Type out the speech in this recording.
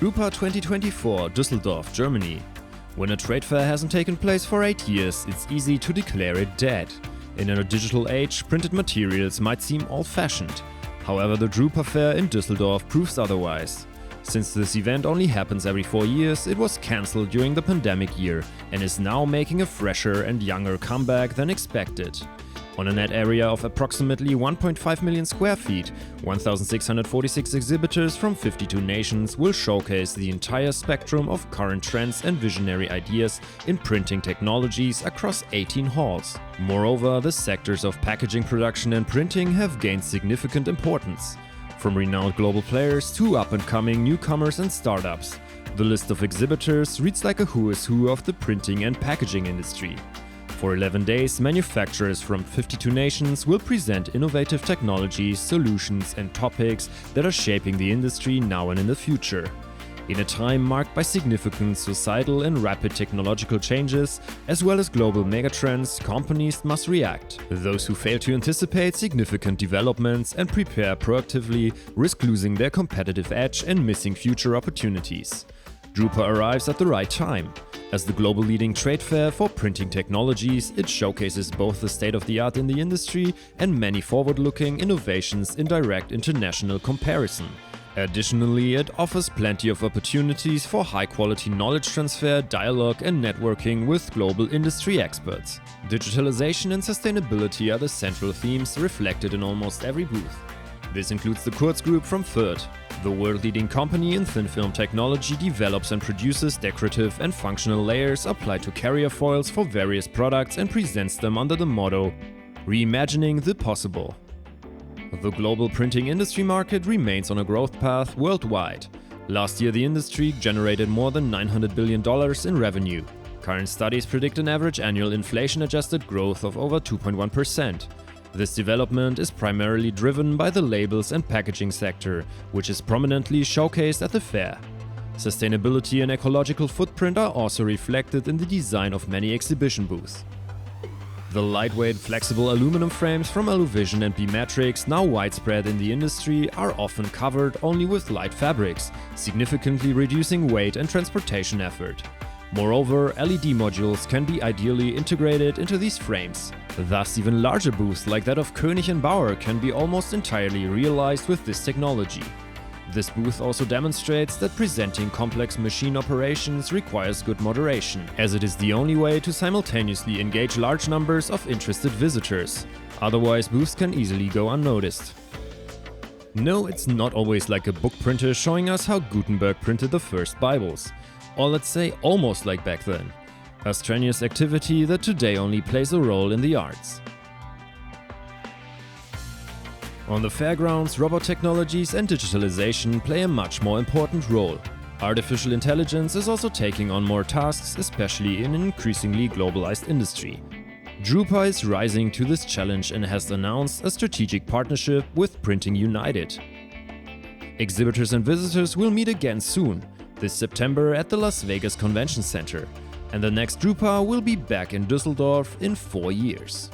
Drupa 2024, Dusseldorf, Germany. When a trade fair hasn't taken place for 8 years, it's easy to declare it dead. In a digital age, printed materials might seem old-fashioned. However, the Drupa fair in Dusseldorf proves otherwise. Since this event only happens every 4 years, it was cancelled during the pandemic year and is now making a fresher and younger comeback than expected. On a net area of approximately 1.5 million square feet, 1,646 exhibitors from 52 nations will showcase the entire spectrum of current trends and visionary ideas in printing technologies across 18 halls. Moreover, the sectors of packaging production and printing have gained significant importance. From renowned global players to up-and-coming newcomers and startups, the list of exhibitors reads like a who is who of the printing and packaging industry. For 11 days, manufacturers from 52 nations will present innovative technologies, solutions and topics that are shaping the industry now and in the future. In a time marked by significant societal and rapid technological changes, as well as global megatrends, companies must react. Those who fail to anticipate significant developments and prepare proactively risk losing their competitive edge and missing future opportunities. Drupa arrives at the right time. As the global leading trade fair for printing technologies, it showcases both the state-of-the-art in the industry and many forward-looking innovations in direct international comparison. Additionally, it offers plenty of opportunities for high-quality knowledge transfer, dialogue and networking with global industry experts. Digitalization and sustainability are the central themes reflected in almost every booth. This includes the Kurz Group from Fürth. The world-leading company in thin film technology develops and produces decorative and functional layers applied to carrier foils for various products and presents them under the motto, "Reimagining the possible." The global printing industry market remains on a growth path worldwide. Last year, the industry generated more than $900 billion in revenue. Current studies predict an average annual inflation-adjusted growth of over 2.1%. This development is primarily driven by the labels and packaging sector, which is prominently showcased at the fair. Sustainability and ecological footprint are also reflected in the design of many exhibition booths. The lightweight, flexible aluminum frames from Aluvision and B-Matrix, now widespread in the industry, are often covered only with light fabrics, significantly reducing weight and transportation effort. Moreover, LED modules can be ideally integrated into these frames. Thus, even larger booths like that of König&Bauer can be almost entirely realized with this technology. This booth also demonstrates that presenting complex machine operations requires good moderation, as it is the only way to simultaneously engage large numbers of interested visitors. Otherwise, booths can easily go unnoticed. No, it's not always like a book printer showing us how Gutenberg printed the first Bibles. Or let's say almost like back then. A strenuous activity that today only plays a role in the arts. On the fairgrounds, robot technologies and digitalization play a much more important role. Artificial intelligence is also taking on more tasks, especially in an increasingly globalized industry. Drupa is rising to this challenge and has announced a strategic partnership with Printing United. Exhibitors and visitors will meet again soon, this September at the Las Vegas Convention Center, and the next Drupa will be back in Dusseldorf in 4 years.